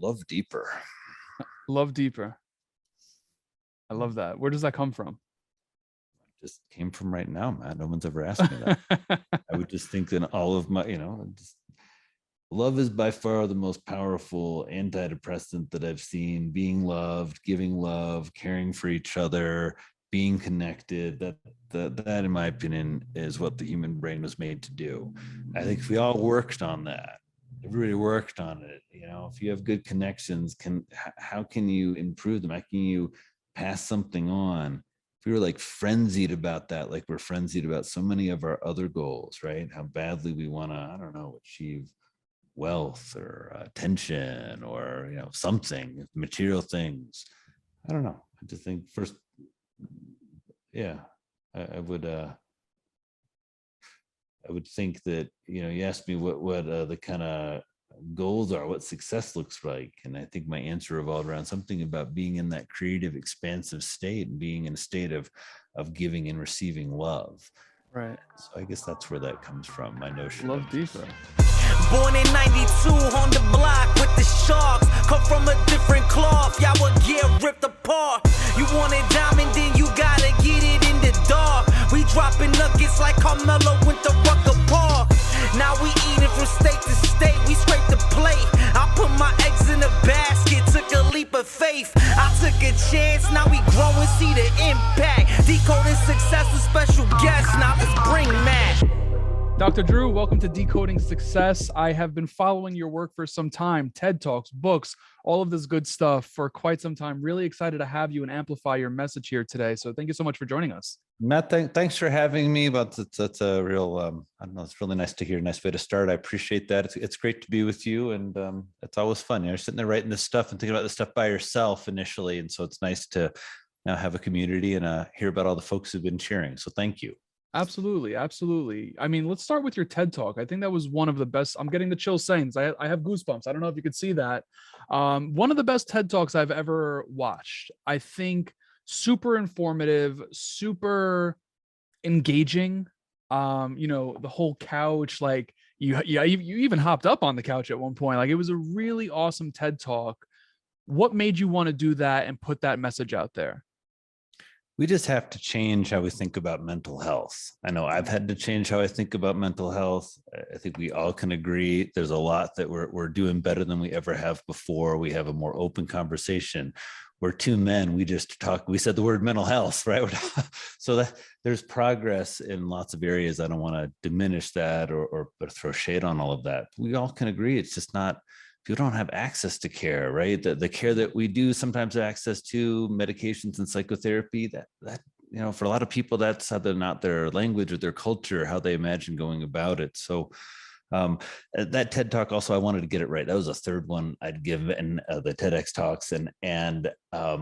Love deeper. Love deeper. I love that. Where does that come from? Just came from right now, man. No one's ever asked me that. I would just think that all of my, love is by far the most powerful antidepressant that I've seen. Being loved, giving love, caring for each other, being connected. That, in my opinion, is what the human brain was made to do. I think if we all worked on that, everybody worked on it. If you have good connections, how can you improve them? How can you pass something on? If we were like frenzied about that, like we're frenzied about so many of our other goals, right? How badly we want to, I don't know, achieve wealth or attention or something, material things. I don't know. I just think first, yeah, I would think that you asked me what the kind of goals are, what success looks like, and I think my answer revolved around something about being in that creative, expansive state and being in a state of giving and receiving love. Right. So I guess that's where that comes from. My notion Love of deeper. Born in 92 on the block with the Sharks. Come from a different cloth, y'all would get ripped apart. You want it diamond, then you gotta get it in the dark. We dropping nuggets like Carmelo went to Rucker Park. Now we eating from state to state, we scrape the plate. I put my eggs in a basket, took a leap of faith. I took a chance, now we grow and see the impact. Decoding success with special guests, now let's bring Matt. Dr. Drew, welcome to Decoding Success. I have been following your work for some time, TED Talks, books, all of this good stuff for quite some time. Really excited to have you and amplify your message here today. So thank you so much for joining us. Matt, thanks for having me. But that's a real, I don't know, it's really nice to hear. Nice way to start. I appreciate that. It's great to be with you. And it's always fun. You're sitting there writing this stuff and thinking about this stuff by yourself initially. And so it's nice to now have a community and hear about all the folks who've been cheering. So thank you. Absolutely. Absolutely. I mean, let's start with your TED Talk. I think that was one of the best. I'm getting the chills saying, I have goosebumps. I don't know if you could see that. One of the best TED Talks I've ever watched. I think super informative, super engaging. The whole couch, like you even hopped up on the couch at one point. Like it was a really awesome TED Talk. What made you want to do that and put that message out there? We just have to change how we think about mental health. I know I've had to change how I think about mental health. I think we all can agree there's a lot that we're doing better than we ever have before. We have a more open conversation. We're two men. We just talk. We said the word mental health, right? So that there's progress in lots of areas. I don't want to diminish that or throw shade on all of that. We all can agree it's just not. People don't have access to care, right? The care that we do sometimes have access to, medications and psychotherapy, that for a lot of people, that's either not their language or their culture, how they imagine going about it. So that TED Talk also, I wanted to get it right. That was a third one I'd give in the TEDx talks, and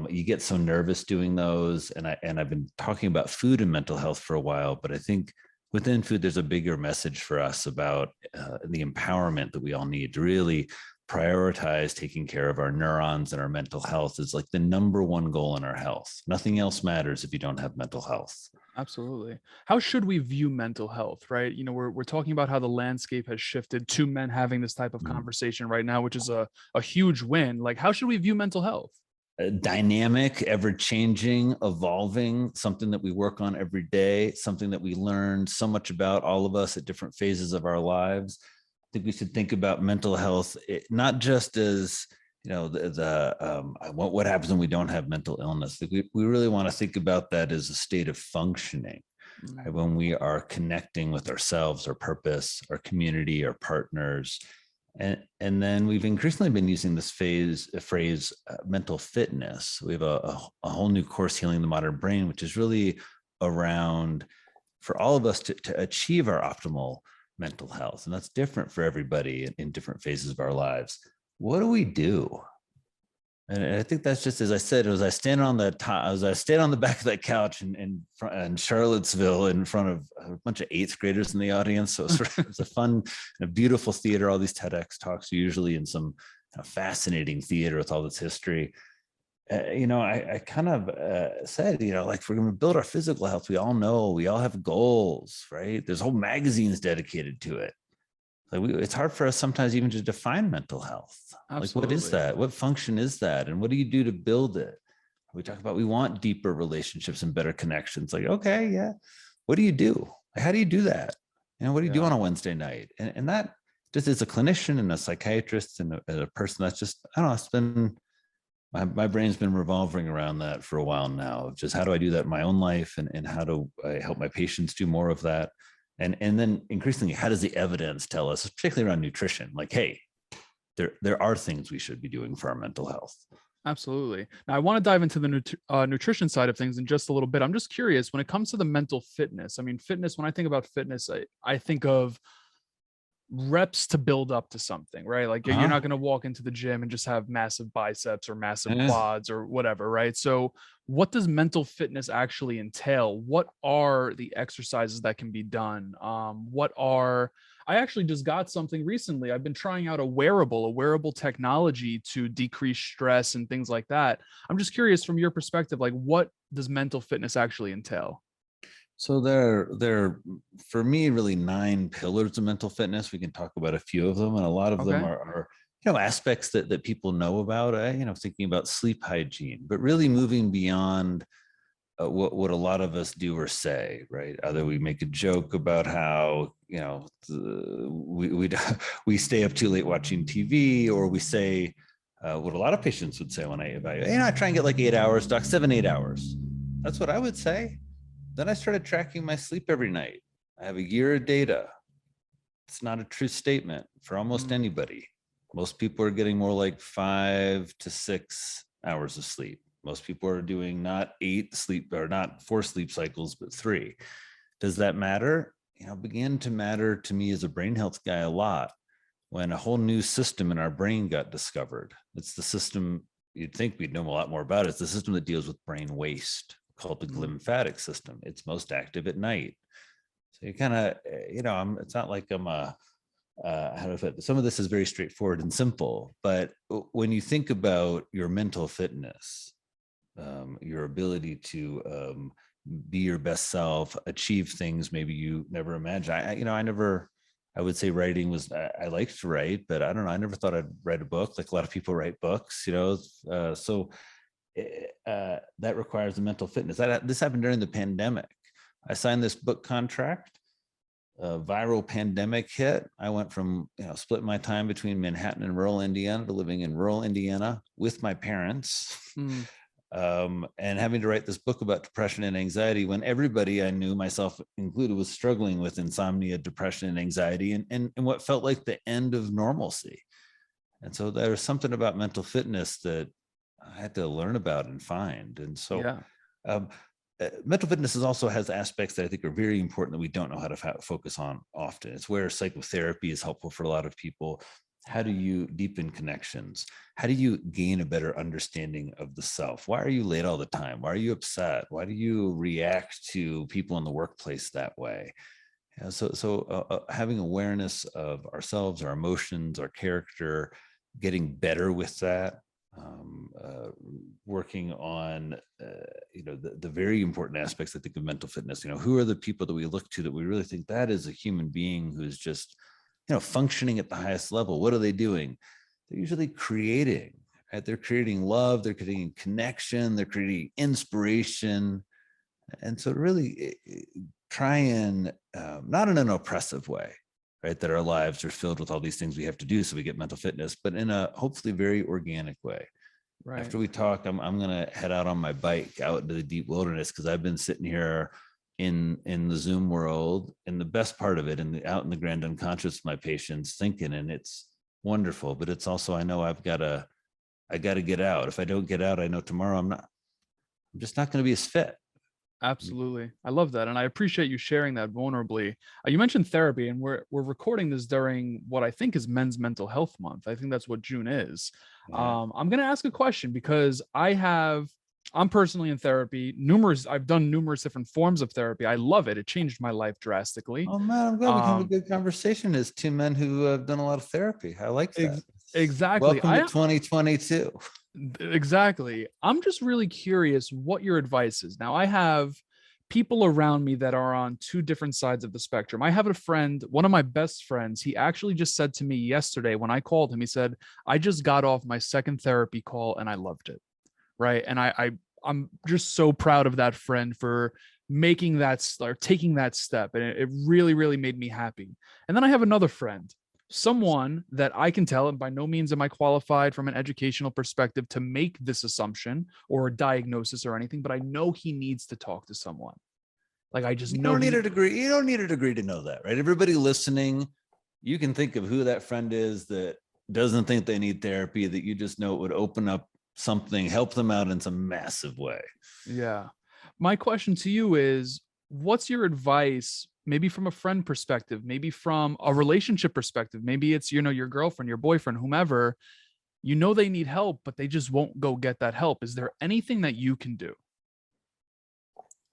you get so nervous doing those. And I've been talking about food and mental health for a while, but I think within food, there's a bigger message for us about the empowerment that we all need to really prioritize taking care of our neurons and our mental health is like the number one goal in our health. Nothing else matters if you don't have mental health. Absolutely. How should we view mental health, right? We're talking about how the landscape has shifted to men having this type of conversation right now, which is a huge win. Like, how should we view mental health? Dynamic, ever-changing, evolving, something that we work on every day, something that we learn so much about, all of us at different phases of our lives. I think we should think about mental health, not just as, what happens when we don't have mental illness. We really want to think about that as a state of functioning, right? When we are connecting with ourselves, our purpose, our community, our partners. And then we've increasingly been using this phrase mental fitness. We have a whole new course, Healing the Modern Brain, which is really around for all of us to achieve our optimal mental health. And that's different for everybody in different phases of our lives. What do we do? And I think that's just, as I said, I stand on the back of that couch in Charlottesville in front of a bunch of 8th graders in the audience. So it's a fun, a beautiful theater. All these TEDx talks are usually in some fascinating theater with all this history. I kind of said, like, if we're going to build our physical health, we all know we all have goals, right? There's whole magazines dedicated to it. Like it's hard for us sometimes even to define mental health. Like, what is Absolutely. that? What function is that? And what do you do to build it? We talk about we want deeper relationships and better connections. Like, okay, yeah. What do you do? How do you do that? And what do you do Yeah. on a Wednesday night? And that just as a clinician and a psychiatrist and a person that's just, I don't know, it's been my brain's been revolving around that for a while now. Of just how do I do that in my own life, and how do I help my patients do more of that? And then increasingly, how does the evidence tell us, particularly around nutrition, like, hey, there are things we should be doing for our mental health. Absolutely. Now, I want to dive into the nutrition side of things in just a little bit. I'm just curious when it comes to the mental fitness. I mean, fitness, when I think about fitness, I think of reps to build up to something, right? Like you're not going to walk into the gym and just have massive biceps or massive quads or whatever, right? So what does mental fitness actually entail? What are the exercises that can be done? I actually just got something recently. I've been trying out a wearable technology to decrease stress and things like that. I'm just curious from your perspective, like what does mental fitness actually entail? So there, for me, really 9 pillars of mental fitness. We can talk about a few of them, and a lot of them Okay. are aspects that people know about. Thinking about sleep hygiene, but really moving beyond what a lot of us do or say. Right? Either we make a joke about how we we stay up too late watching TV, or we say what a lot of patients would say when I evaluate. I try and get like 8 hours, doc, 7-8 hours. That's what I would say. Then I started tracking my sleep every night. I have a year of data. It's not a true statement for almost anybody. Most people are getting more like 5 to 6 hours of sleep. Most people are doing not 8 sleep or not 4 sleep cycles, but 3. Does that matter? Began to matter to me as a brain health guy a lot when a whole new system in our brain got discovered. It's the system you'd think we'd know a lot more about. It's the system that deals with brain waste, called the glymphatic system. It's most active at night. So you kind of, it's not like I'm how do I put it? Some of this is very straightforward and simple, but when you think about your mental fitness, your ability to be your best self, achieve things maybe you never imagined. I would say writing was, I liked to write, but I don't know, I never thought I'd write a book. Like a lot of people write books, so that requires the mental fitness. This happened during the pandemic. I signed this book contract. A viral pandemic hit. I went from split my time between Manhattan and rural Indiana to living in rural Indiana with my parents, and having to write this book about depression and anxiety when everybody I knew, myself included, was struggling with insomnia, depression, and anxiety, and what felt like the end of normalcy. And so there was something about mental fitness that I had to learn about and find. And so mental fitness also has aspects that I think are very important that we don't know how to focus on often. It's where psychotherapy is helpful for a lot of people. How do you deepen connections? How do you gain a better understanding of the self? Why are you late all the time? Why are you upset? Why do you react to people in the workplace that way? So having awareness of ourselves, our emotions, our character, getting better with that, working on the very important aspects, I think, of mental fitness. Who are the people that we look to that we really think that is a human being who's just functioning at the highest level? What are they doing? They're usually creating, right? They're creating love, they're creating connection, they're creating inspiration. And so really try and not in an oppressive way, right, that our lives are filled with all these things we have to do so we get mental fitness, but in a hopefully very organic way. Right. After we talk, I'm going to head out on my bike out into the deep wilderness, because I've been sitting here in the Zoom world, and the best part of it, out in the grand unconscious with my patients thinking, and it's wonderful. But it's also, I know I got to get out. If I don't get out, I know tomorrow I'm just not going to be as fit. Absolutely. I love that. And I appreciate you sharing that vulnerably. You mentioned therapy, and we're recording this during what I think is Men's Mental Health Month. I think that's what June is. Yeah. I'm going to ask a question because I'm personally in therapy. I've done numerous different forms of therapy. I love it. It changed my life drastically. Oh man, I'm glad we can have a good conversation as 2 men who have done a lot of therapy. I like that. Exactly. Welcome to 2022. Exactly. I'm just really curious what your advice is. Now, I have people around me that are on two different sides of the spectrum. I have a friend, one of my best friends, he actually just said to me yesterday when I called him, he said, I just got off my second therapy call and I loved it. Right. And I'm just so proud of that friend for making that or taking that step. And it really, really made me happy. And then I have another friend, someone that I can tell, and by no means am I qualified from an educational perspective to make this assumption or a diagnosis or anything, but I know he needs to talk to someone. Like I just You know don't need he, a degree. You don't need a degree to know that, right? Everybody listening, you can think of who that friend is that doesn't think they need therapy, that you just know it would open up something, help them out in some massive way. yeah. My question to you is, what's your advice, maybe from a friend perspective, maybe from a relationship perspective, maybe it's, you know, your girlfriend, your boyfriend, whomever, you know, they need help, but they just won't go get that help. Is there anything that you can do?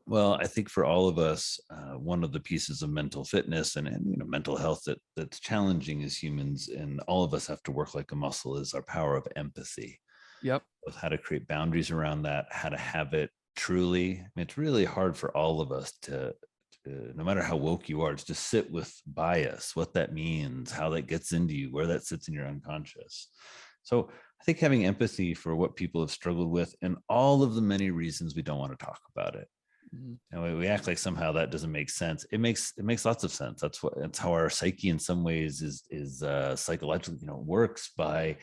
Well, I think for all of us, one of the pieces of mental fitness and mental health that's challenging as humans, and all of us have to work like a muscle, is our power of empathy. Yep. Of how to create boundaries around that, how to have it truly. I mean, it's really hard for all of us to no matter how woke you are, to just sit with bias, what that means, how that gets into you, where that sits in your unconscious. So I think having empathy for what people have struggled with and all of the many reasons we don't want to talk about it. And we act like somehow that doesn't make sense. It makes lots of sense. That's how our psyche in some ways is psychologically, works by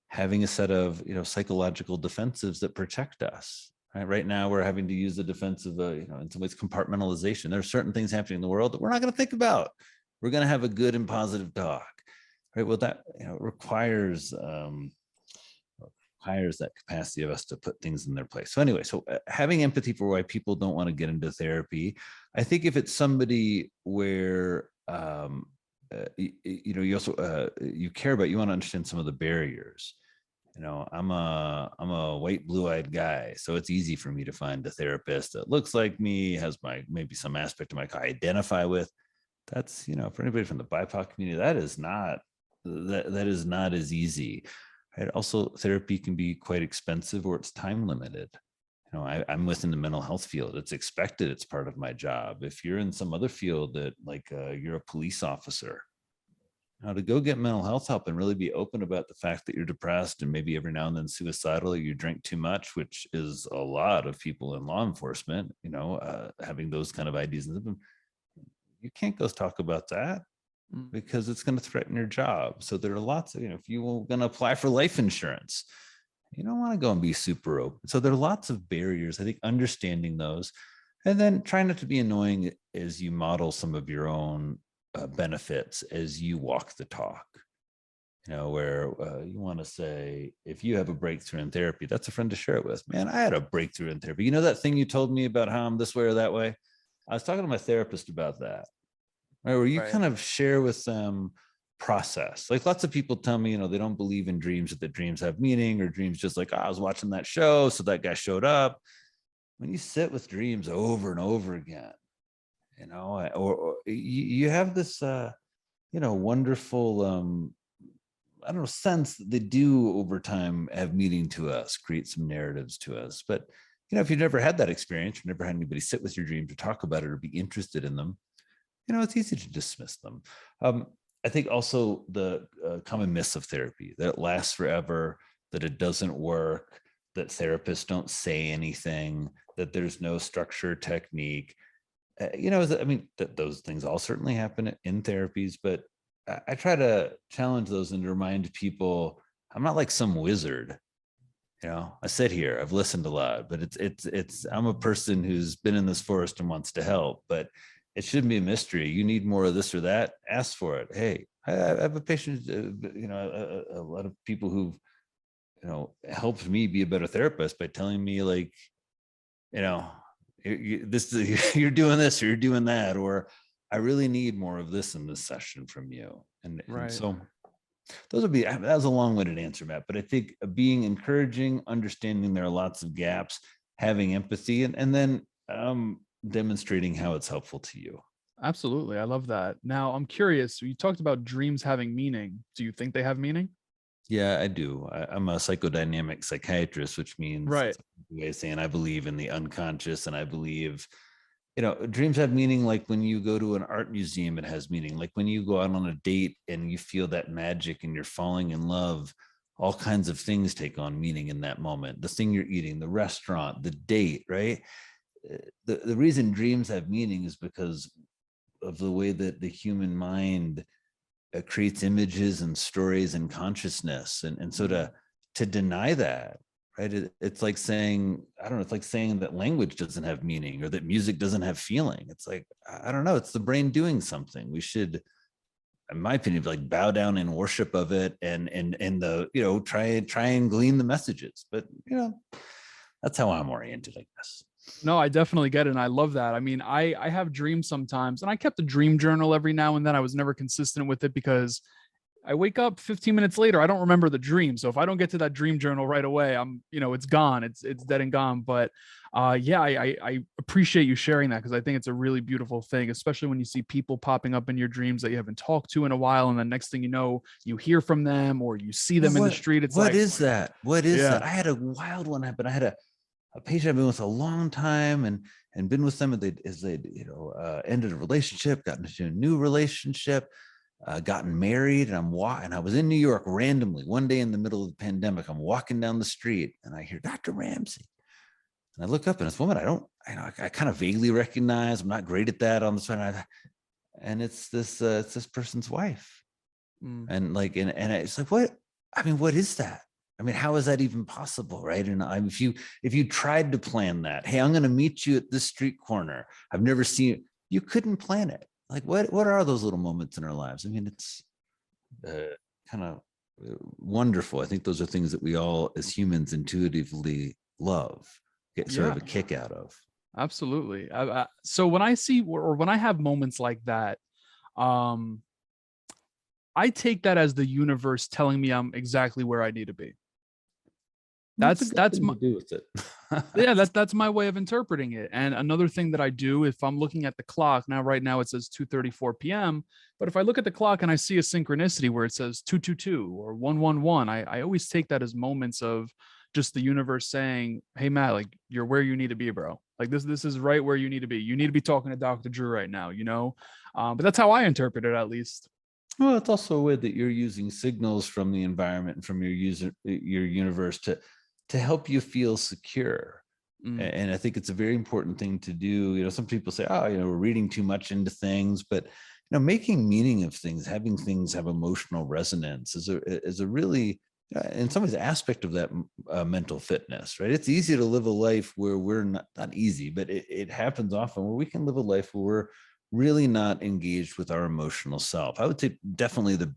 having a set of, psychological defensives that protect us. Right now, we're having to use the defense of, in some ways, compartmentalization. There are certain things happening in the world that we're not going to think about. We're going to have a good and positive talk. Right. Well, that requires that capacity of us to put things in their place. So anyway, having empathy for why people don't want to get into therapy. I think if it's somebody where you also you care about, you want to understand some of the barriers. I'm a white, blue-eyed guy, so it's easy for me to find a therapist that looks like me, has maybe some aspect of my I identify with. That's, for anybody from the BIPOC community, that is not as easy. Right? Also, therapy can be quite expensive, or it's time limited. I'm within the mental health field. It's expected. It's part of my job. If you're in some other field that you're a police officer, to go get mental health help and really be open about the fact that you're depressed and maybe every now and then suicidal, or you drink too much, which is a lot of people in law enforcement, having those kind of ideas. You can't go talk about that because it's going to threaten your job. So there are lots of, if you were going to apply for life insurance, you don't want to go and be super open. So there are lots of barriers. I think understanding those, and then trying not to be annoying as you model some of your own benefits as you walk the talk. Where you want to say, if you have a breakthrough in therapy, that's a friend to share it with. Man, I had a breakthrough in therapy. That thing you told me about how I'm this way or that way? I was talking to my therapist about that. Right, where you kind of share with them process. Like lots of people tell me, they don't believe in dreams, that dreams have meaning, or dreams just like, I was watching that show, so that guy showed up. When you sit with dreams over and over again, or you have this, wonderful, sense that they do over time have meaning to us, create some narratives to us. But, if you've never had that experience, you've never had anybody sit with your dream to talk about it or be interested in them, it's easy to dismiss them. I think also the common myths of therapy, that it lasts forever, that it doesn't work, that therapists don't say anything, that there's no structure, technique. That those things all certainly happen in therapies, but I try to challenge those and to remind people, I'm not like some wizard. I sit here, I've listened a lot, but I'm a person who's been in this forest and wants to help, but it shouldn't be a mystery. You need more of this or that, ask for it. Hey, I have a patient, a lot of people who've, helped me be a better therapist by telling me you're doing this or you're doing that, or I really need more of this in this session from you. And so that was a long-winded answer, Matt, but I think being encouraging, understanding there are lots of gaps, having empathy, and then demonstrating how it's helpful to you. Absolutely. I love that. Now I'm curious, you talked about dreams having meaning. Do you think they have meaning? Yeah, I do. I'm a psychodynamic psychiatrist, which means, Right. way of saying I believe in the unconscious, and I believe dreams have meaning. Like when you go to an art museum, it has meaning. Like when you go out on a date and you feel that magic and you're falling in love, all kinds of things take on meaning in that moment. The thing you're eating, the restaurant, the date, right? The reason dreams have meaning is because of the way that the human mind creates images and stories and consciousness. And so to deny that, right? It's like saying, I don't know, it's like saying that language doesn't have meaning or that music doesn't have feeling. It's like, I don't know, it's the brain doing something. We should, in my opinion, like bow down in worship of it and the, try and glean the messages. But, that's how I'm oriented, I guess. No, I definitely get it. And I love that. I mean, I have dreams sometimes, and I kept a dream journal every now and then. I was never consistent with it because I wake up 15 minutes later, I don't remember the dream. So if I don't get to that dream journal right away, it's gone. It's dead and gone. But I appreciate you sharing that because I think it's a really beautiful thing, especially when you see people popping up in your dreams that you haven't talked to in a while. And the next thing you know, you hear from them or you see them in the street. It's what is that? What is Yeah. that? I had a wild one happen. I had a patient I've been with a long time and been with them as they ended a relationship, got into a new relationship, gotten married, and I was in New York randomly one day in the middle of the pandemic. I'm walking down the street and I hear Dr. Ramsey, and I look up and this woman I kind of vaguely recognize. I'm not great at that on the side, and it's this person's wife, and it's like, what? I mean, what is that? I mean, how is that even possible, right? And if you tried to plan that, hey, I'm going to meet you at this street corner, I've never seen it, you couldn't plan it. Like, what are those little moments in our lives? I mean, it's kind of wonderful. I think those are things that we all, as humans, intuitively love, get sort of a kick out of. Absolutely. So when I see or when I have moments like that, I take that as the universe telling me I'm exactly where I need to be. That's my do with it. Yeah, that's my way of interpreting it. And another thing that I do, if I'm looking at the clock now, right now it says 2:34 p.m. But if I look at the clock and I see a synchronicity where it says 222 or 111, I always take that as moments of just the universe saying, "Hey Matt, like you're where you need to be, bro. Like this is right where you need to be. You need to be talking to Dr. Drew right now, But that's how I interpret it, at least. Well, it's also a way that you're using signals from the environment and from your universe to help you feel secure. And I think it's a very important thing to do. Some people say, oh, we're reading too much into things, but making meaning of things, having things have emotional resonance is a really, in some ways, aspect of that mental fitness, right? It's easy to live a life where we're not easy, but it happens often where we can live a life where we're really not engaged with our emotional self. I would say definitely the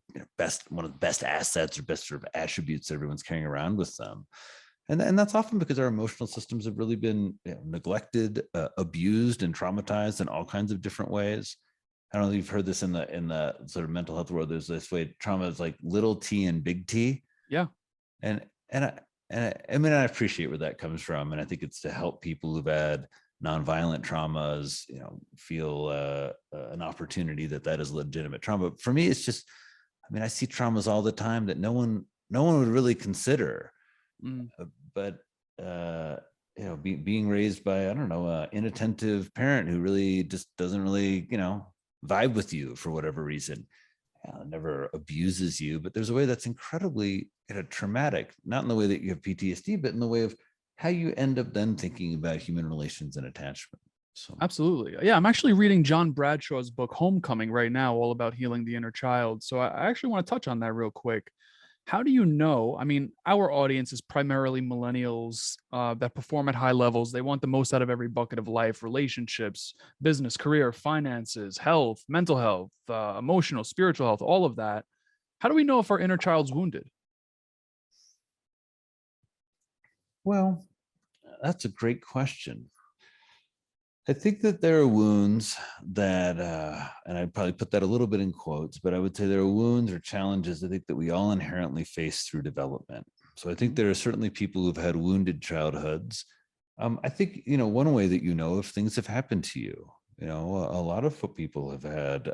one of the best assets or best sort of attributes that everyone's carrying around with them. And that's often because our emotional systems have really been neglected, abused, and traumatized in all kinds of different ways. I don't know if you've heard this in the sort of mental health world. There's this way trauma is like little T and big T. Yeah. And I mean, I appreciate where that comes from. And I think it's to help people who've had nonviolent traumas, feel an opportunity that is legitimate trauma. But for me, it's just, I mean, I see traumas all the time that no one would really consider. But being raised by, I don't know, an inattentive parent who really just doesn't really, vibe with you for whatever reason, never abuses you, but there's a way that's incredibly traumatic, not in the way that you have PTSD, but in the way of how you end up then thinking about human relations and attachment. So absolutely. Yeah, I'm actually reading John Bradshaw's book Homecoming right now, all about healing the inner child. So I actually want to touch on that real quick. How do you know? I mean, our audience is primarily millennials that perform at high levels. They want the most out of every bucket of life: relationships, business, career, finances, health, mental health, emotional, spiritual health, all of that. How do we know if our inner child's wounded? Well, that's a great question. I think that there are wounds that, and I'd probably put that a little bit in quotes, but I would say there are wounds or challenges I think that we all inherently face through development. So I think there are certainly people who've had wounded childhoods. I think, one way that if things have happened to you, a lot of what people have had,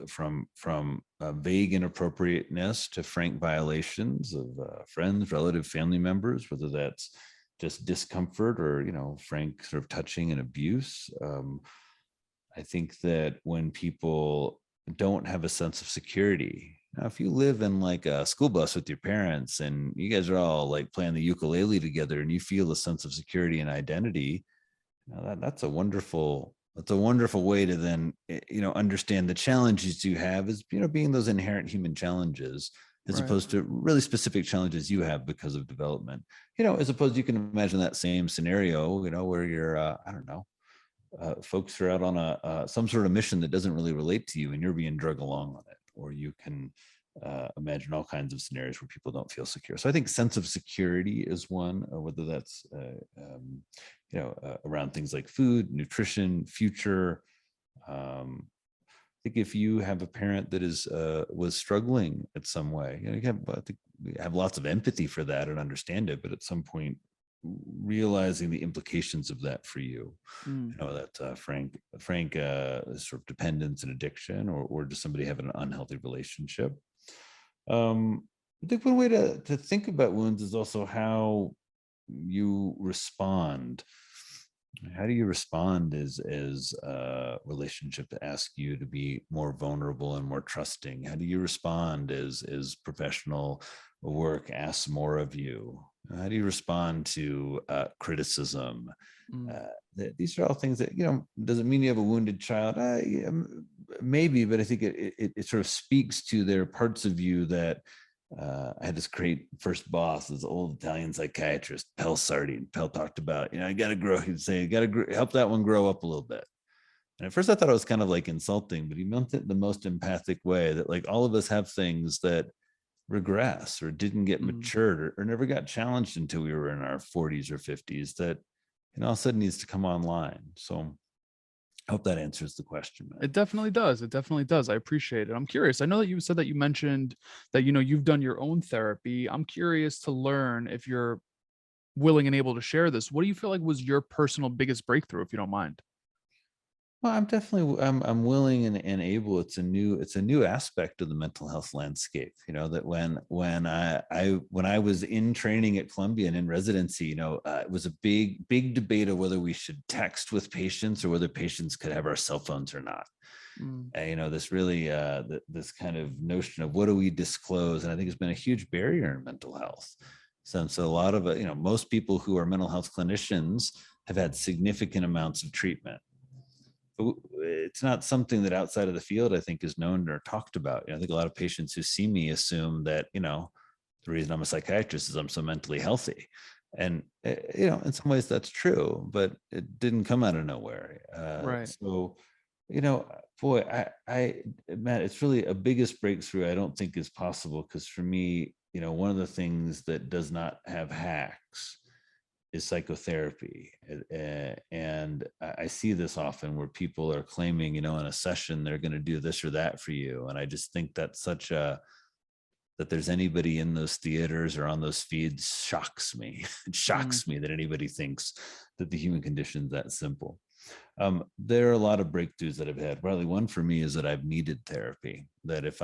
from vague inappropriateness to frank violations of friends, relative, family members, whether that's just discomfort or, frank sort of touching and abuse. I think that when people don't have a sense of security, now, if you live in like a school bus with your parents and you guys are all like playing the ukulele together and you feel a sense of security and identity, that's a wonderful way to then, understand the challenges you have as, being those inherent human challenges, as Right. opposed to really specific challenges you have because of development, as opposed, you can imagine that same scenario, where you're, I don't know, folks are out on some sort of mission that doesn't really relate to you and you're being drug along on it, or you can imagine all kinds of scenarios where people don't feel secure. So I think sense of security is one, whether that's around things like food, nutrition, future. I think if you have a parent that was struggling at some way, I think we have lots of empathy for that and understand it, but at some point realizing the implications of that for you, that frank sort of dependence and addiction, or just somebody having an unhealthy relationship. I think one way to think about wounds is also how you respond. How do you respond as a relationship to ask you to be more vulnerable and more trusting? How do you respond as professional work asks more of you? How do you respond to criticism? These are all things that, doesn't mean you have a wounded child. Maybe, but I think it sort of speaks to their parts of you that I had this great first boss, this old Italian psychiatrist, Pell Sardi. And Pell talked about, I got to grow. He'd say, you got to help that one grow up a little bit. And at first I thought it was kind of like insulting, but he meant it in the most empathic way, that like all of us have things that regress or didn't get matured or never got challenged until we were in our 40s or 50s, that all of a sudden needs to come online. So I hope that answers the question, man. It definitely does. It definitely does. I appreciate it. I'm curious. I know that you said that you mentioned that, you've done your own therapy. I'm curious to learn, if you're willing and able to share this, what do you feel like was your personal biggest breakthrough, if you don't mind? Well, I'm definitely I'm willing and able. It's a new aspect of the mental health landscape. That when I was in training at Columbia and in residency, it was a big debate of whether we should text with patients or whether patients could have our cell phones or not. This really this kind of notion of what do we disclose, and I think it's been a huge barrier in mental health. Since a lot of most people who are mental health clinicians have had significant amounts of treatment. It's not something that outside of the field, I think, is known or talked about. I think a lot of patients who see me assume that, the reason I'm a psychiatrist is I'm so mentally healthy. And, in some ways that's true, but it didn't come out of nowhere. Right. So, boy, Matt, it's really a biggest breakthrough I don't think is possible. Because for me, one of the things that does not have hacks is psychotherapy. And I see this often where people are claiming, in a session, they're going to do this or that for you. And I just think that's that there's anybody in those theaters or on those feeds shocks me. It shocks me that anybody thinks that the human condition is that simple. There are a lot of breakthroughs that I've had. Probably one for me is that I've needed therapy, that if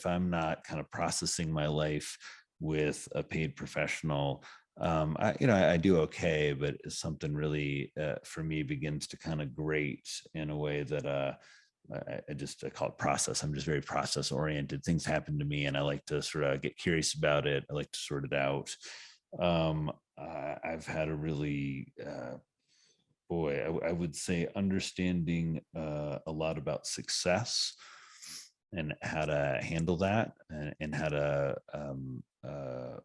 I'm not kind of processing my life with a paid professional, I do okay, but something really for me begins to kind of grate in a way that I call it process. I'm just very process oriented. Things happen to me and I like to sort of get curious about it. I like to sort it out. I've had a really I would say understanding a lot about success and how to handle that, and how to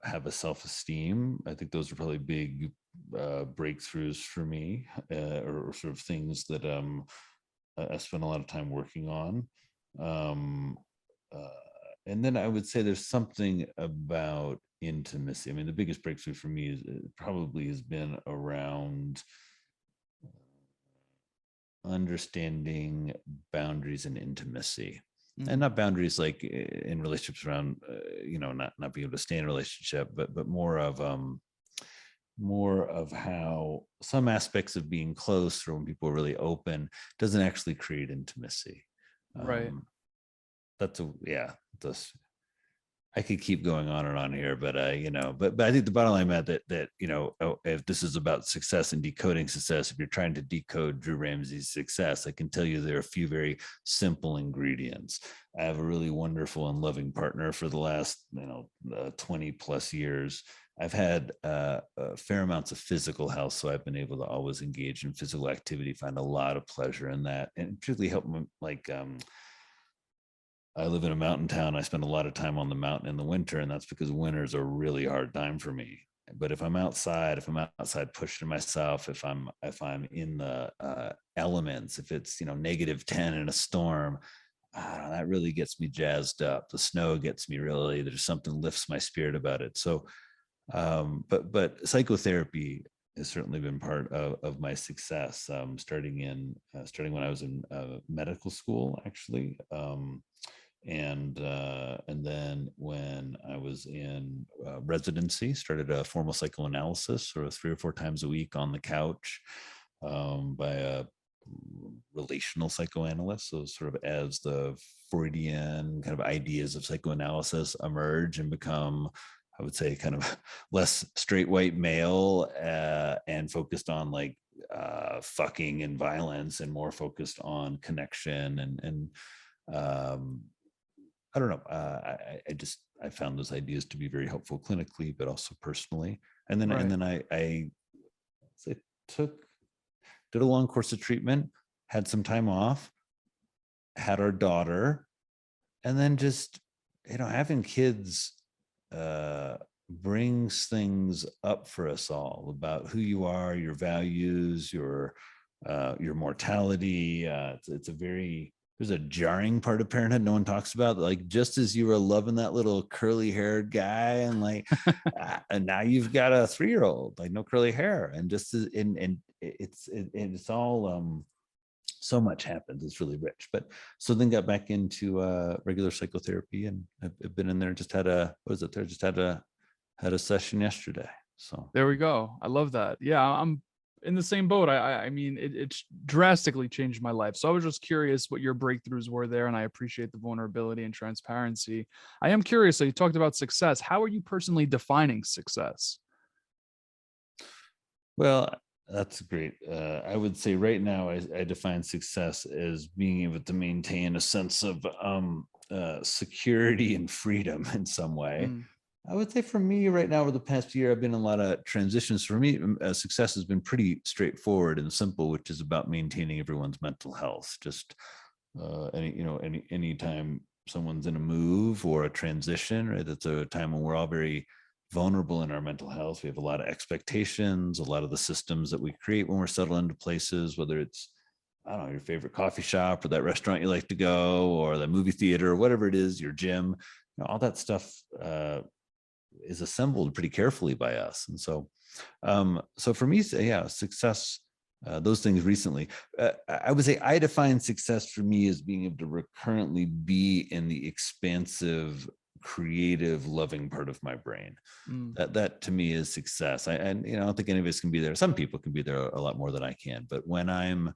have a self-esteem. I think those are probably big breakthroughs for me, or sort of things that I spent a lot of time working on. And then I would say there's something about intimacy. I mean, the biggest breakthrough for me is probably has been around understanding boundaries and intimacy. And not boundaries like in relationships around, not being able to stay in a relationship, but more of how some aspects of being close, or when people are really open, doesn't actually create intimacy. Right. That's I could keep going on and on here, but but I think the bottom line, Matt, that if this is about success and decoding success, if you're trying to decode Drew Ramsey's success, I can tell you there are a few very simple ingredients. I have a really wonderful and loving partner for the last 20 plus years. I've had fair amounts of physical health, so I've been able to always engage in physical activity, find a lot of pleasure in that, and particularly help I live in a mountain town. I spend a lot of time on the mountain in the winter, and that's because winters are a really hard time for me. But if I'm outside pushing myself, if I'm in the elements, if it's -10 in a storm, that really gets me jazzed up. The snow gets me really. There's something lifts my spirit about it. So, but psychotherapy has certainly been part of my success. Starting when I was in medical school, actually. And then when I was in residency, started a formal psychoanalysis sort of 3 or 4 times a week on the couch by a relational psychoanalyst. So sort of as the Freudian kind of ideas of psychoanalysis emerge and become, I would say, kind of less straight white male and focused on like fucking and violence, and more focused on connection and I don't know. I found those ideas to be very helpful clinically, but also personally. And then I did a long course of treatment, had some time off, had our daughter, and then just having kids brings things up for us all about who you are, your values, your mortality. There's a jarring part of parenthood no one talks about. Like, just as you were loving that little curly haired guy, and like, and now you've got a 3-year-old, like no curly hair, and just it's all so much happens. It's really rich. But so then got back into regular psychotherapy, and I've been in there. Just had a had a session yesterday. So there we go. I love that. Yeah, I'm in the same boat. I mean, it's drastically changed my life. So I was just curious what your breakthroughs were there, and I appreciate the vulnerability and transparency. I am curious. So you talked about success. How are you personally defining success? Well, that's great. I would say right now I define success as being able to maintain a sense of security and freedom in some way. I would say for me right now, over the past year, I've been in a lot of transitions. For me, success has been pretty straightforward and simple, which is about maintaining everyone's mental health. Just anytime someone's in a move or a transition, right? That's a time when we're all very vulnerable in our mental health. We have a lot of expectations, a lot of the systems that we create when we're settled into places, whether it's, I don't know, your favorite coffee shop or that restaurant you like to go, or the movie theater, or whatever it is, your gym, all that stuff is assembled pretty carefully by us. And so, so for me, yeah, success, those things recently, I would say I define success for me as being able to recurrently be in the expansive, creative, loving part of my brain. That to me is success. I don't think any of us can be there. Some people can be there a lot more than I can, but when I'm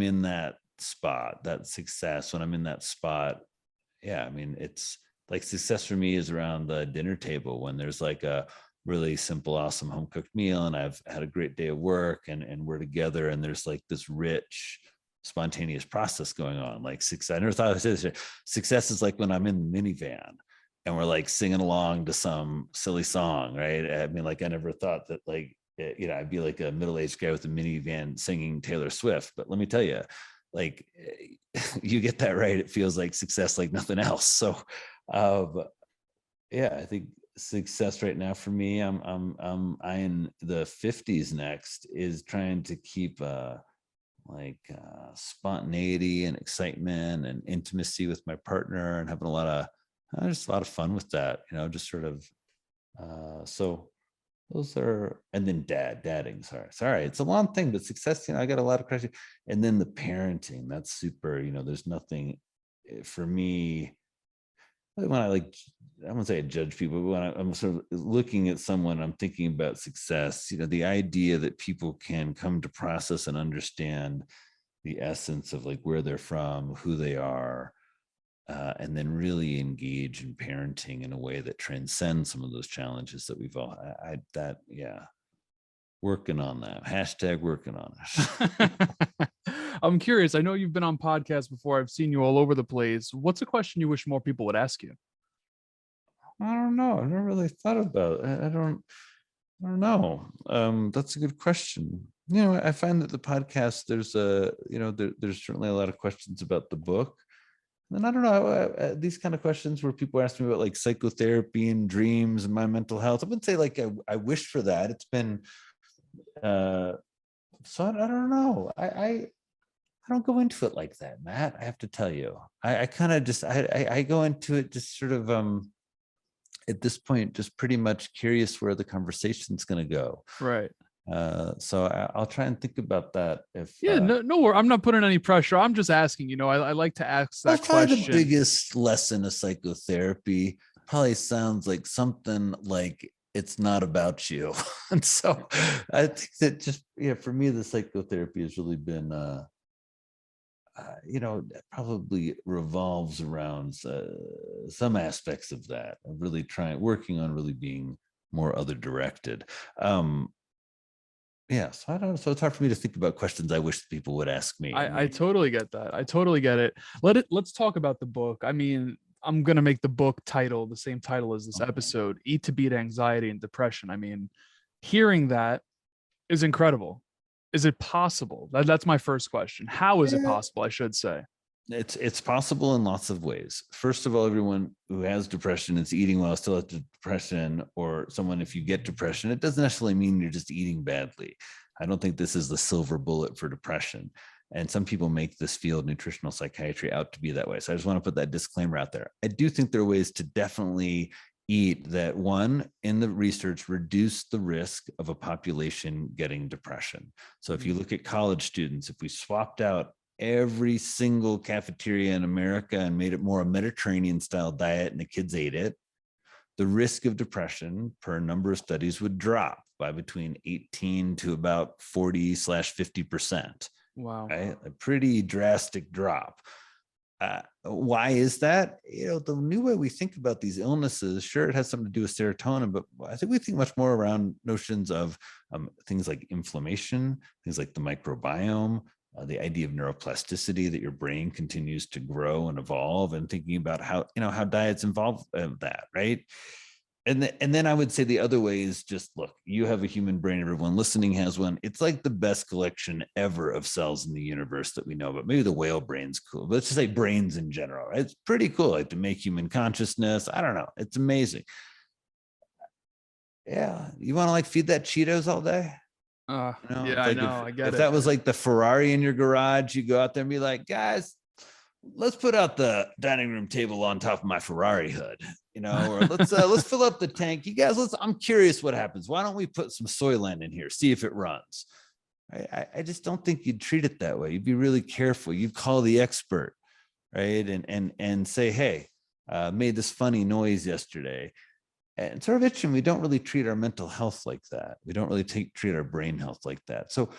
in that spot, that success, when I'm in that spot, yeah, I mean, it's like success for me is around the dinner table when there's like a really simple, awesome home cooked meal, and I've had a great day of work, and we're together, and there's like this rich, spontaneous process going on. Like success, I never thought I'd say this. Success is like when I'm in the minivan and we're like singing along to some silly song, right? I mean, like I never thought that like, I'd be like a middle-aged guy with a minivan singing Taylor Swift. But let me tell you, like you get that right, it feels like success like nothing else. So yeah, I think success right now for me, I'm in the 50s next, is trying to keep spontaneity and excitement and intimacy with my partner, and having just a lot of fun with that, just sort of so those are, and then dadding, sorry, it's a long thing, but success, I got a lot of questions. And then the parenting, that's super, there's nothing for me when I won't say I judge people, but when I'm sort of looking at someone, I'm thinking about success, the idea that people can come to process and understand the essence of like where they're from, who they are, and then really engage in parenting in a way that transcends some of those challenges that we've all working on that. Hashtag working on it. I'm curious. I know you've been on podcasts before. I've seen you all over the place. What's a question you wish more people would ask you? I don't know. I've never really thought about it. I don't know. That's a good question. I find that the podcast, there's there's certainly a lot of questions about the book. And I don't know, these kind of questions where people ask me about like psychotherapy and dreams and my mental health. I wouldn't say like I wish for that. It's been, so I don't know. I don't go into it like that, Matt. I have to tell you, I kind of just, I go into it just sort of, at this point, just pretty much curious where the conversation's going to go. Right. So I'll try and think about that. No, I'm not putting any pressure. I'm just asking, I like to ask that question. The biggest lesson of psychotherapy probably sounds like something like it's not about you. And so I think that just, for me, the psychotherapy has really been, probably revolves around some aspects of that. I'm really working on really being more other directed. So I don't know. So it's hard for me to think about questions I wish people would ask me. I totally get that. I totally get it. Let's talk about the book. I mean, I'm going to make the book title the same title as this episode, Eat to Beat Anxiety and Depression. I mean, hearing that is incredible. Is it possible? That's my first question. How is it possible, I should say? It's possible in lots of ways. First of all, everyone who has depression, it's eating well, still has depression, or someone, if you get depression, it doesn't necessarily mean you're just eating badly. I don't think this is the silver bullet for depression. And some people make this field, nutritional psychiatry, out to be that way. So I just want to put that disclaimer out there. I do think there are ways to definitely eat that, one, in the research, reduce the risk of a population getting depression. So if you look at college students, if we swapped out every single cafeteria in America and made it more a Mediterranean style diet and the kids ate it, the risk of depression per number of studies would drop by between 18 to about 40/50%. Wow. Right? A pretty drastic drop. Why is that? The new way we think about these illnesses, sure, it has something to do with serotonin, but I think we think much more around notions of things like inflammation, things like the microbiome, the idea of neuroplasticity, that your brain continues to grow and evolve, and thinking about how diets involve that, right? And then I would say the other way is just, look, you have a human brain, everyone listening has one. It's like the best collection ever of cells in the universe that we know about. Maybe the whale brain's cool, but let's just say brains in general, right? It's pretty cool, like to make human consciousness. I don't know. It's amazing. Yeah. You want to like feed that Cheetos all day? Yeah, I know. I get it. If that was like the Ferrari in your garage, you go out there and be like, guys, let's put out the dining room table on top of my Ferrari hood, or let's fill up the tank. You guys, I'm curious what happens. Why don't we put some Soylent in here, see if it runs? I just don't think you'd treat it that way. You'd be really careful. You'd call the expert, right? And say, hey, made this funny noise yesterday. And sort of itching, we don't really treat our mental health like that. We don't really treat our brain health like that. So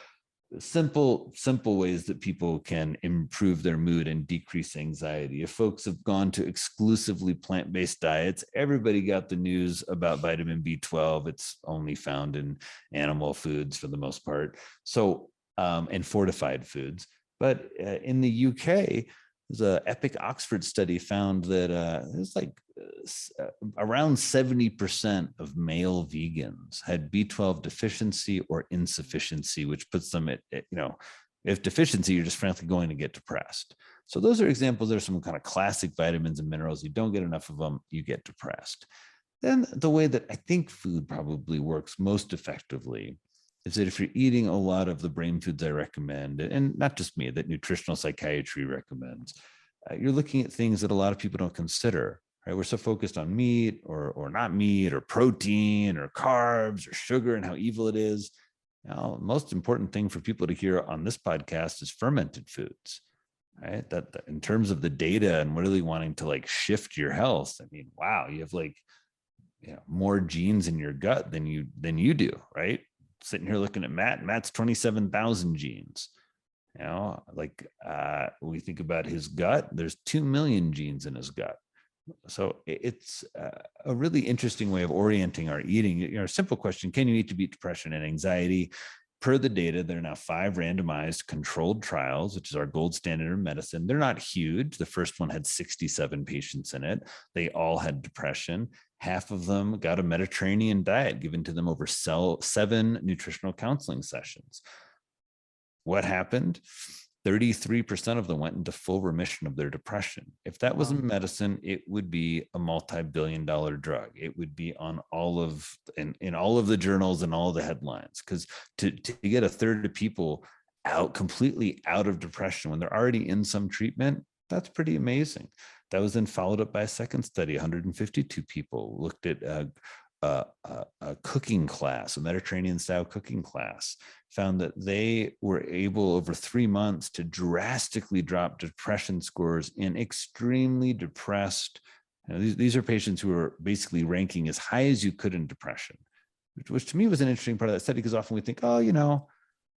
simple ways that people can improve their mood and decrease anxiety. If folks have gone to exclusively plant-based diets, everybody got the news about vitamin B12. It's only found in animal foods for the most part. So, and fortified foods. But in the UK, there's an Epic Oxford study found that there's like around 70% of male vegans had B12 deficiency or insufficiency, which puts them at if deficiency, you're just frankly going to get depressed. So those are examples. There's some kind of classic vitamins and minerals. You don't get enough of them, you get depressed. Then the way that I think food probably works most effectively is that if you're eating a lot of the brain foods I recommend, and not just me, that nutritional psychiatry recommends, you're looking at things that a lot of people don't consider, right? We're so focused on meat or not meat or protein or carbs or sugar and how evil it is. Now, most important thing for people to hear on this podcast is fermented foods, right? That in terms of the data and really wanting to like shift your health, I mean, wow, you have like more genes in your gut than you do, right? Sitting here looking at Matt's 27,000 genes. Like we think about his gut, there's 2 million genes in his gut. So it's a really interesting way of orienting our eating. A simple question: can you eat to beat depression and anxiety? Per the data, there are now 5 randomized controlled trials, which is our gold standard in medicine. They're not huge. The first one had 67 patients in it. They all had depression. Half of them got a Mediterranean diet given to them over 7 nutritional counseling sessions. What happened? 33% of them went into full remission of their depression. If that was in medicine, it would be a multi-billion-dollar drug. It would be on all of in all of the journals and all the headlines. Because to get a third of people completely out of depression when they're already in some treatment, that's pretty amazing. That was then followed up by a second study. 152 people looked at a cooking class, a Mediterranean style cooking class, found that they were able over 3 months to drastically drop depression scores in extremely depressed. These are patients who are basically ranking as high as you could in depression, which to me was an interesting part of that study, because often we think, oh,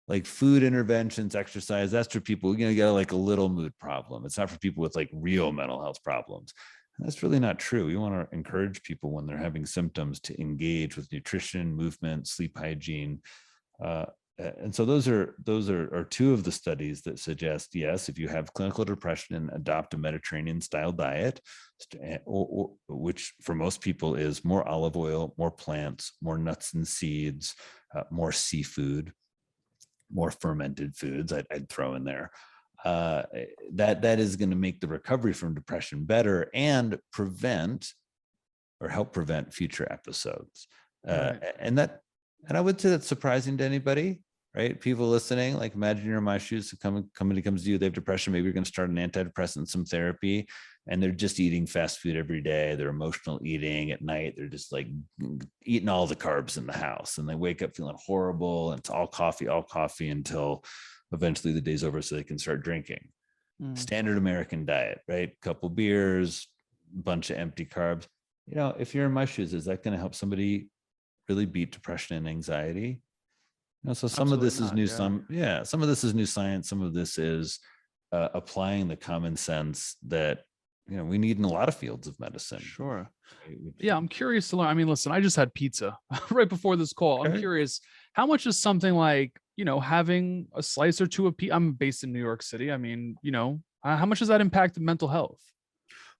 like food interventions, exercise, that's for people, you got like a little mood problem. It's not for people with like real mental health problems. That's really not true. We want to encourage people when they're having symptoms to engage with nutrition, movement, sleep hygiene. And so those are 2 of the studies that suggest, yes, if you have clinical depression, and adopt a Mediterranean style diet, which for most people is more olive oil, more plants, more nuts and seeds, more seafood, more fermented foods, I'd throw in there. That is going to make the recovery from depression better and help prevent future episodes. Right. And I would say that's surprising to anybody, right? People listening, like imagine you're in my shoes, somebody comes to you, they have depression, maybe you're going to start an antidepressant, some therapy, and they're just eating fast food every day. They're emotional eating at night. They're just like eating all the carbs in the house, and they wake up feeling horrible, and it's all coffee until eventually the day's over so they can start drinking. Standard American diet, right? Couple beers, bunch of empty carbs. If you're in my shoes, is that going to help somebody really beat depression and anxiety? So some of this is new, some of this is new science. Some of this is applying the common sense that we need in a lot of fields of medicine. Sure. Yeah, I'm curious to learn. I mean, listen, I just had pizza right before this call. Okay. I'm curious, how much is something like, having a slice or 2 of pizza? I'm based in New York City. I mean, how much does that impact mental health?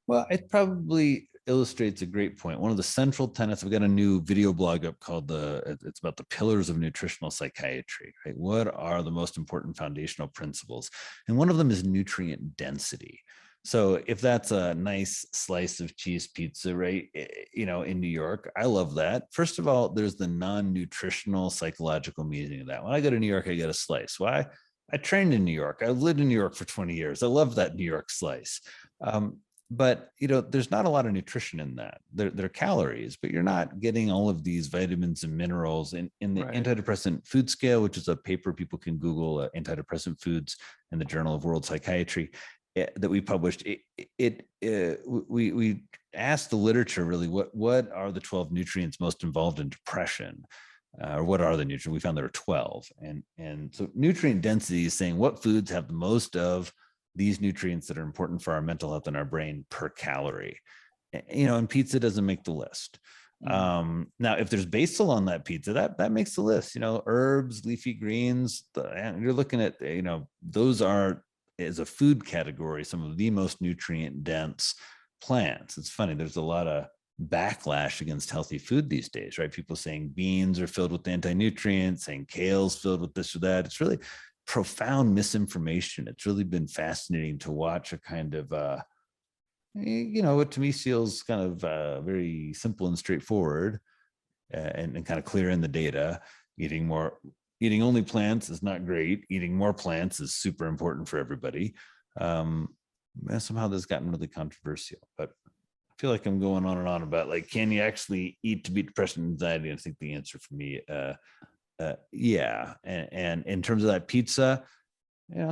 Well, it probably illustrates a great point. One of the central tenets, I've got a new video blog up called it's about the pillars of nutritional psychiatry, right? What are the most important foundational principles? And one of them is nutrient density. So if that's a nice slice of cheese pizza, right, in New York, I love that. First of all, there's the non-nutritional psychological meaning of that. When I go to New York, I get a slice. Why? I trained in New York. I lived in New York for 20 years. I love that New York slice. But there's not a lot of nutrition in that. There are calories, but you're not getting all of these vitamins and minerals in the Right. antidepressant food scale, which is a paper people can Google, antidepressant foods in the Journal of World Psychiatry, that we published. We asked the literature really, what are the 12 nutrients most involved in depression? Or what are the nutrients? We found there are 12. And so nutrient density is saying what foods have the most of these nutrients that are important for our mental health and our brain per calorie. And pizza doesn't make the list. Now, if there's basil on that pizza, that makes the list. Herbs, leafy greens, you're looking at, those are, as a food category, some of the most nutrient dense plants. It's funny, there's a lot of backlash against healthy food these days, right? People saying beans are filled with anti-nutrients, saying kale's filled with this or that. It's really profound misinformation. It's really been fascinating to watch a kind of what to me feels kind of very simple and straightforward, and kind of clear in the data. Eating only plants is not great. Eating more plants is super important for everybody. Somehow this has gotten really controversial, but I feel like I'm going on and on about, like, can you actually eat to beat depression and anxiety? I think the answer for me, yeah. And in terms of that pizza,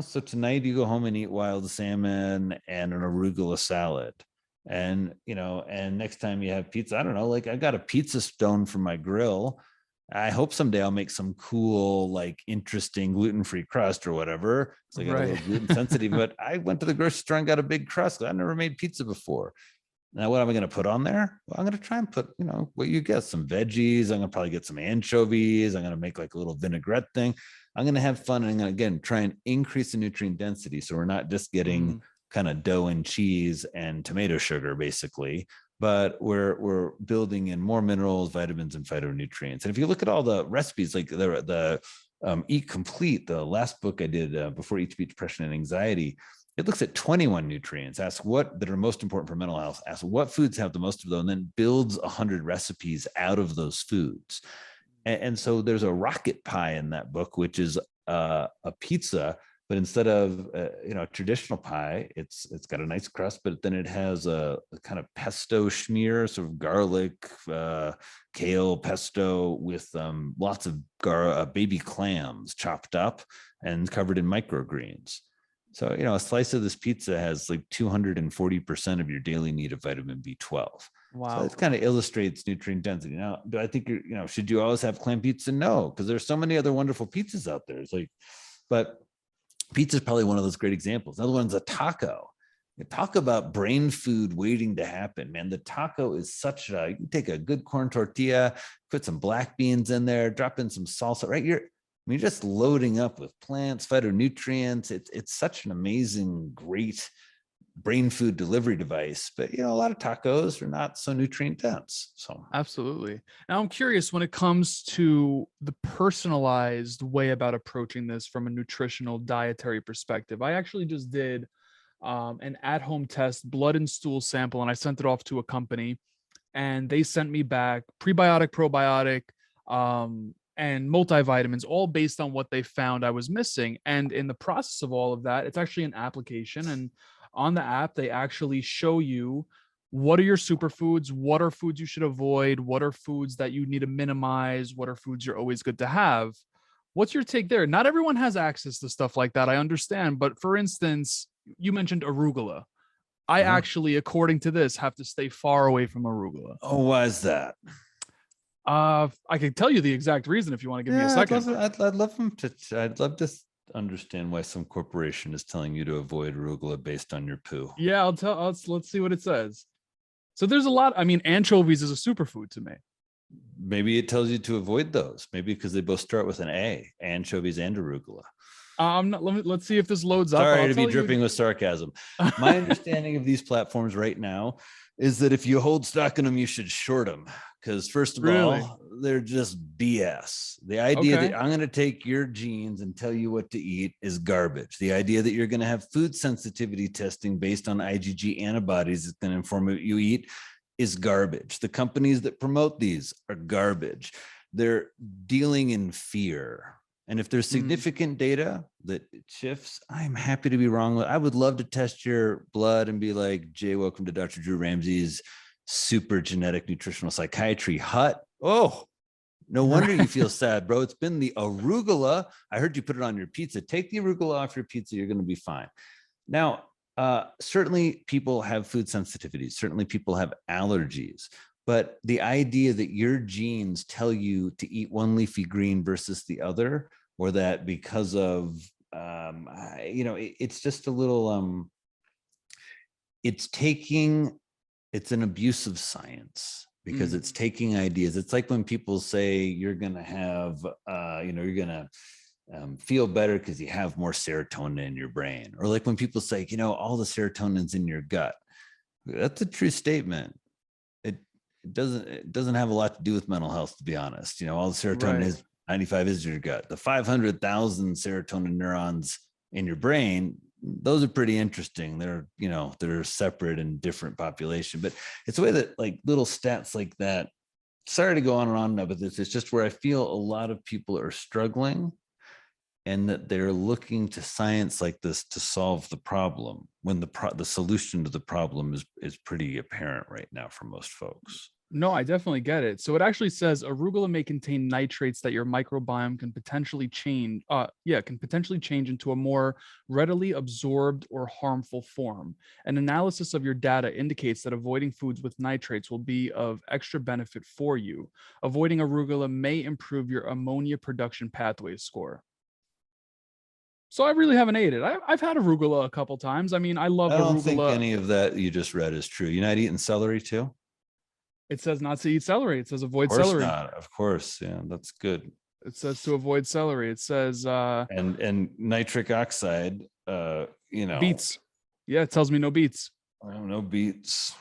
so tonight you go home and eat wild salmon and an arugula salad. And next time you have pizza, I don't know, like I got a pizza stone for my grill. I hope someday I'll make some cool, like interesting gluten-free crust or whatever. So I got a Right. little gluten sensitive, but I went to the grocery store and got a big crust. I've never made pizza before. Now, what am I going to put on there? Well, I'm going to try and put, what you get, some veggies. I'm going to probably get some anchovies. I'm going to make like a little vinaigrette thing. I'm going to have fun. And I'm going to, again, try and increase the nutrient density. So we're not just getting Mm, kind of dough and cheese and tomato sugar, basically, but we're building in more minerals, vitamins, and phytonutrients. And if you look at all the recipes, like the Eat Complete, the last book I did before Eat Speech, Depression, and Anxiety, it looks at 21 nutrients, asks what that are most important for mental health, asks what foods have the most of them, and then builds 100 recipes out of those foods. And so there's a rocket pie in that book, which is a pizza, but instead of a traditional pie, it's got a nice crust, but then it has a kind of pesto schmear, sort of garlic, kale pesto with lots of baby clams chopped up and covered in microgreens. So, a slice of this pizza has like 240% of your daily need of vitamin B12. So wow. it kind of illustrates nutrient density. Now, do I think should you always have clam pizza? No, because there's so many other wonderful pizzas out there. It's like, but pizza is probably one of those great examples. Another one's a taco. You talk about brain food waiting to happen, man. The taco is such a, you can take a good corn tortilla, put some black beans in there, drop in some salsa, right? You're just loading up with plants, phytonutrients. It's such an amazing, great brain food delivery device. But a lot of tacos are not so nutrient dense. So Absolutely. Now I'm curious when it comes to the personalized way about approaching this from a nutritional dietary perspective. I actually just did an at-home test, blood and stool sample, and I sent it off to a company, and they sent me back prebiotic, probiotic, and multivitamins, all based on what they found I was missing. And in the process of all of that, it's actually an application, and on the app, they actually show you what are your superfoods, what are foods you should avoid, what are foods that you need to minimize, what are foods you're always good to have. What's your take there? Not everyone has access to stuff like that, I understand, but for instance, you mentioned arugula. I uh-huh. actually, according to this, have to stay far away from arugula. Oh, why is that? I can tell you the exact reason if you want to give me a Yeah, second. I'd love them to. I'd love to understand why some corporation is telling you to avoid arugula based on your poo. Yeah, I'll tell us. Let's see what it says. So there's a lot. I mean, anchovies is a superfood to me. Maybe it tells you to avoid those. Maybe because they both start with an A, anchovies and arugula. I'm not. Let's see if this loads up. Sorry I'll to be tell you. dripping with sarcasm. My understanding of these platforms right now is that if you hold stock in them, you should short them. Because first of Really? all, they're just BS. The idea Okay. that I'm going to take your genes and tell you what to eat is garbage. The idea that you're going to have food sensitivity testing based on IgG antibodies that's going to inform what you eat is garbage. The companies that promote these are garbage. They're dealing in fear. And if there's significant data that it shifts, I'm happy to be wrong. I would love to test your blood and be like, Jay, welcome to Dr. Drew Ramsey's super genetic nutritional psychiatry hut. Oh, no wonder you feel sad, bro. It's been the arugula. I heard you put it on your pizza. Take the arugula off your pizza. You're going to be fine. Now, certainly people have food sensitivities. Certainly people have allergies. But the idea that your genes tell you to eat one leafy green versus the other, or that because of, it's just a little, it's an abuse of science because it's taking ideas. It's like when people say you're going to have, you're going to feel better because you have more serotonin in your brain. Or like when people say, all the serotonin's in your gut. That's a true statement. It doesn't have a lot to do with mental health, to be honest. All the serotonin is 95 is your gut. The 500,000 serotonin neurons in your brain, those are pretty interesting. They're separate and different population, but it's the way that like little stats like that. Sorry to go on and on about this. It's just where I feel a lot of people are struggling and that they're looking to science like this to solve the problem when the solution to the problem is pretty apparent right now for most folks. No, I definitely get it. So it actually says arugula may contain nitrates that your microbiome can potentially change. Can potentially change into a more readily absorbed or harmful form. An analysis of your data indicates that avoiding foods with nitrates will be of extra benefit for you. Avoiding arugula may improve your ammonia production pathway score. So I really haven't ate it. I've had arugula a couple times. I mean, I love I don't think arugula. any of that you just read is true. You're not eating celery too? It says not to eat celery. It says Of avoid course celery. not. Of course. Yeah, that's good. It says to avoid celery. It says And nitric oxide, beets. Yeah, it tells me no beets. I don't know, beets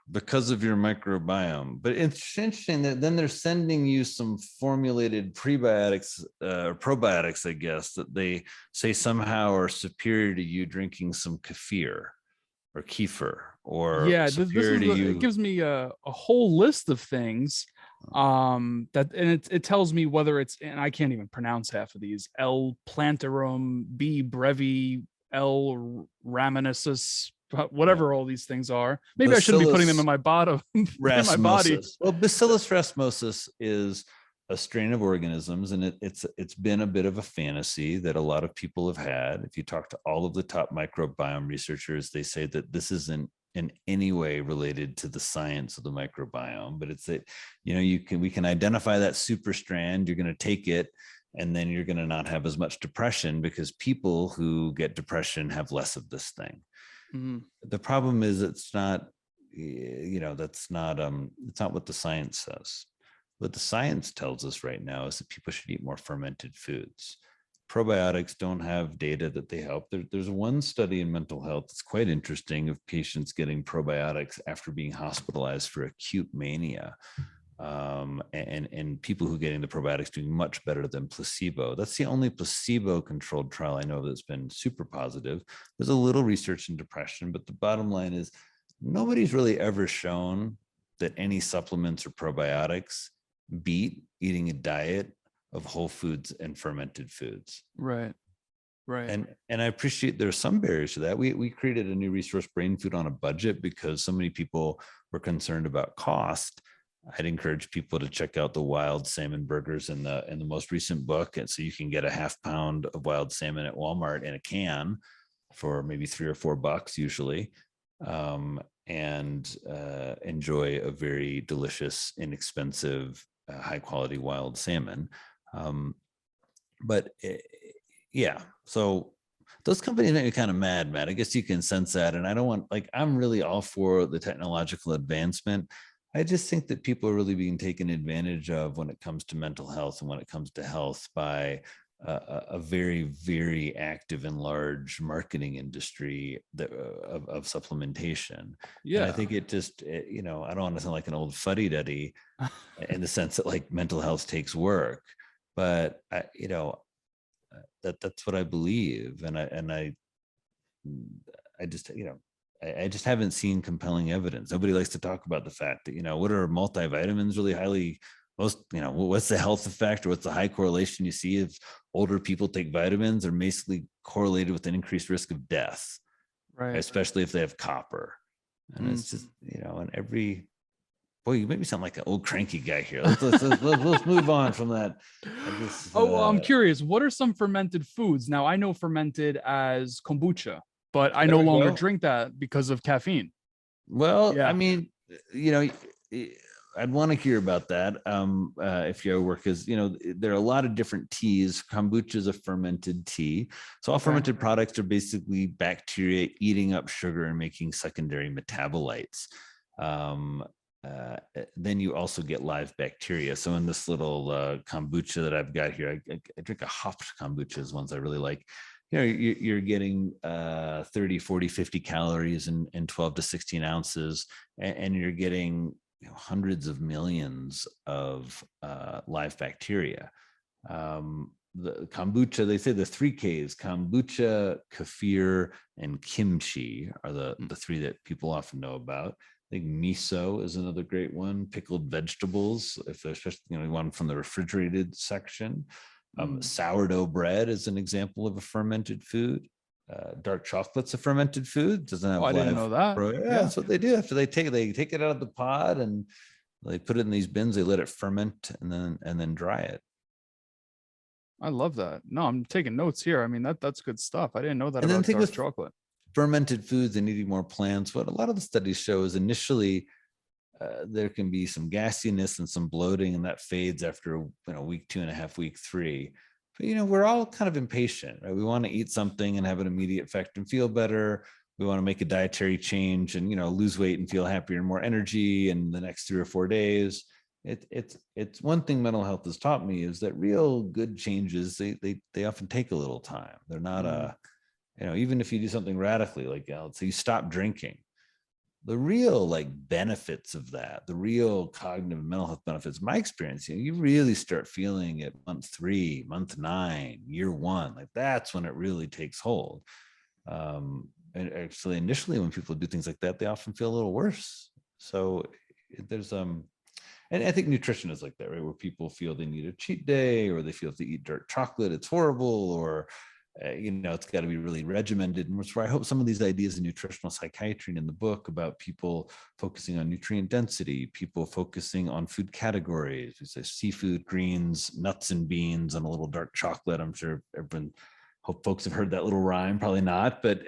because of your microbiome. But it's interesting that then they're sending you some formulated prebiotics or probiotics, I guess, that they say somehow are superior to you drinking some kefir or kefir, or Yeah, this superior is to you. it gives me a whole list of things that, and it tells me whether it's, and I can't even pronounce half of these: L plantarum, B brevi, L raminesis, whatever all these things are. Maybe I shouldn't be putting them in my bottom in my body. Rasmosis. Well, Bacillus rasmosis is a strain of organisms, and it's been a bit of a fantasy that a lot of people have had. If you talk to all of the top microbiome researchers, they say that this isn't in any way related to the science of the microbiome, but it's that, we can identify that super strand. You're going to take it, and then you're going to not have as much depression, because people who get depression have less of this thing. The problem is it's not, it's not what the science says. What the science tells us right now is that people should eat more fermented foods. Probiotics don't have data that they help. There's one study in mental health that's quite interesting of patients getting probiotics after being hospitalized for acute mania. And people who are getting the probiotics doing much better than placebo. That's the only placebo-controlled trial I know that's been super positive. There's a little research in depression, but the bottom line is nobody's really ever shown that any supplements or probiotics beat eating a diet of whole foods and fermented foods. Right. And I appreciate there's some barriers to that. We created a new resource, Brain Food on a Budget, because so many people were concerned about cost. I'd encourage people to check out the wild salmon burgers in the most recent book. And so you can get a half pound of wild salmon at Walmart in a can for maybe $3 or $4 usually. And enjoy a very delicious, inexpensive, high quality wild salmon. So those companies make me kind of mad, Matt. I guess you can sense that. And I don't want, I'm really all for the technological advancement. I just think that people are really being taken advantage of when it comes to mental health and when it comes to health by a very, very active and large marketing industry of supplementation. Yeah. And I think it just, I don't want to sound like an old fuddy-duddy in the sense that mental health takes work, but that's what I believe. And I just haven't seen compelling evidence. Nobody likes to talk about the fact that, what are multivitamins really what's the health effect, or what's the high correlation you see if older people take vitamins are basically correlated with an increased risk of death, right? Especially if they have copper. And it's just, boy, you make me sound like an old cranky guy here. Let's move on from that. I'm curious. What are some fermented foods? Now, I know fermented as kombucha, but I no longer drink that because of caffeine. Well, yeah. I mean, I'd want to hear about that if you work, because there are a lot of different teas. Kombucha is a fermented tea, so all fermented products are basically bacteria eating up sugar and making secondary metabolites. Then you also get live bacteria. So in this little kombucha that I've got here, I drink a hopped kombucha, is ones I really like. You're getting 30, 40, 50 calories in 12 to 16 ounces, and you're getting hundreds of millions of live bacteria. The kombucha, they say the 3 Ks, kombucha, kefir, and kimchi are the 3 that people often know about. I think miso is another great one. Pickled vegetables, if they're especially one from the refrigerated section. Sourdough bread is an example of a fermented food. Dark chocolate's a fermented food. Doesn't have. I didn't know that. Yeah, that's what they do. After they take it out of the pod and They put it in these bins, they let it ferment, and then dry it. I love that. No, I'm taking notes here. I mean, that's good stuff. I didn't know that And then about think dark with chocolate. fermented foods and eating more plants, what a lot of the studies show is initially there can be some gassiness and some bloating, and that fades after week 2.5, week 3. But we're all kind of impatient, right? We want to eat something and have an immediate effect and feel better. We want to make a dietary change and lose weight and feel happier and more energy in the next 3 or 4 days. It's one thing mental health has taught me is that real good changes, they often take a little time. They're not even if you do something radically, like let's say you stop drinking, the real benefits of that, the real cognitive and mental health benefits, my experience, you really start feeling it month 3, month 9, year 1. That's when it really takes hold. And actually initially when people do things like that, they often feel a little worse. So there's and I think nutrition is like that, right? Where people feel they need a cheat day, or they feel if they eat dark chocolate, it's horrible, or it's got to be really regimented. And that's where I hope some of these ideas in nutritional psychiatry and in the book about people focusing on nutrient density, people focusing on food categories, we say seafood, greens, nuts and beans, and a little dark chocolate. I'm sure everyone, hope folks have heard that little rhyme, probably not, but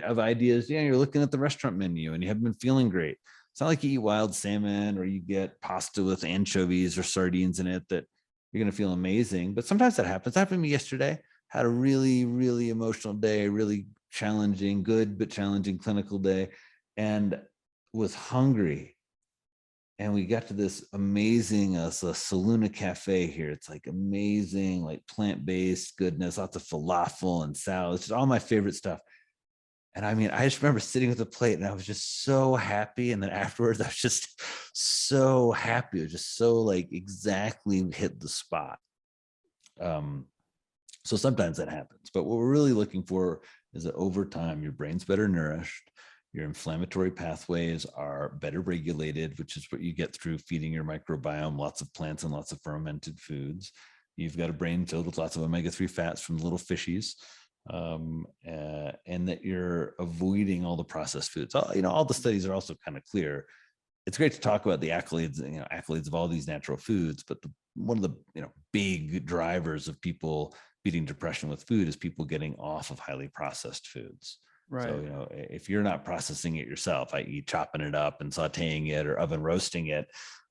of ideas. You're looking at the restaurant menu and you haven't been feeling great. It's not like you eat wild salmon or you get pasta with anchovies or sardines in it that you're going to feel amazing. But sometimes that happens. That happened to me yesterday. Had a really, really emotional day, really challenging, good but challenging clinical day, and was hungry. And we got to this amazing Saluna Cafe here. It's amazing, plant-based goodness, lots of falafel and salads, just all my favorite stuff. And I mean, I just remember sitting with the plate and I was just so happy. And then afterwards, I was just so happy. It was just so exactly hit the spot. So sometimes that happens, but what we're really looking for is that over time, your brain's better nourished, your inflammatory pathways are better regulated, which is what you get through feeding your microbiome, lots of plants and lots of fermented foods. You've got a brain filled with lots of omega-3 fats from the little fishies, and that you're avoiding all the processed foods. All the studies are also kind of clear. It's great to talk about the accolades of all these natural foods, but one of the big drivers of people beating depression with food is people getting off of highly processed foods. Right. So, if you're not processing it yourself, i.e. chopping it up and sauteing it or oven roasting it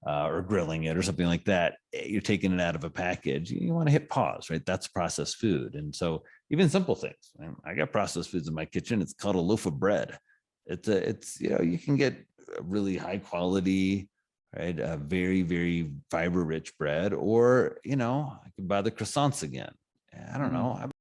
or grilling it or something like that, you're taking it out of a package. You want to hit pause, right? That's processed food. And so even simple things, I got processed foods in my kitchen. It's called a loaf of bread. It's you can get really high quality, right? Very, very fiber rich bread, or, I could buy the croissants again. I don't know.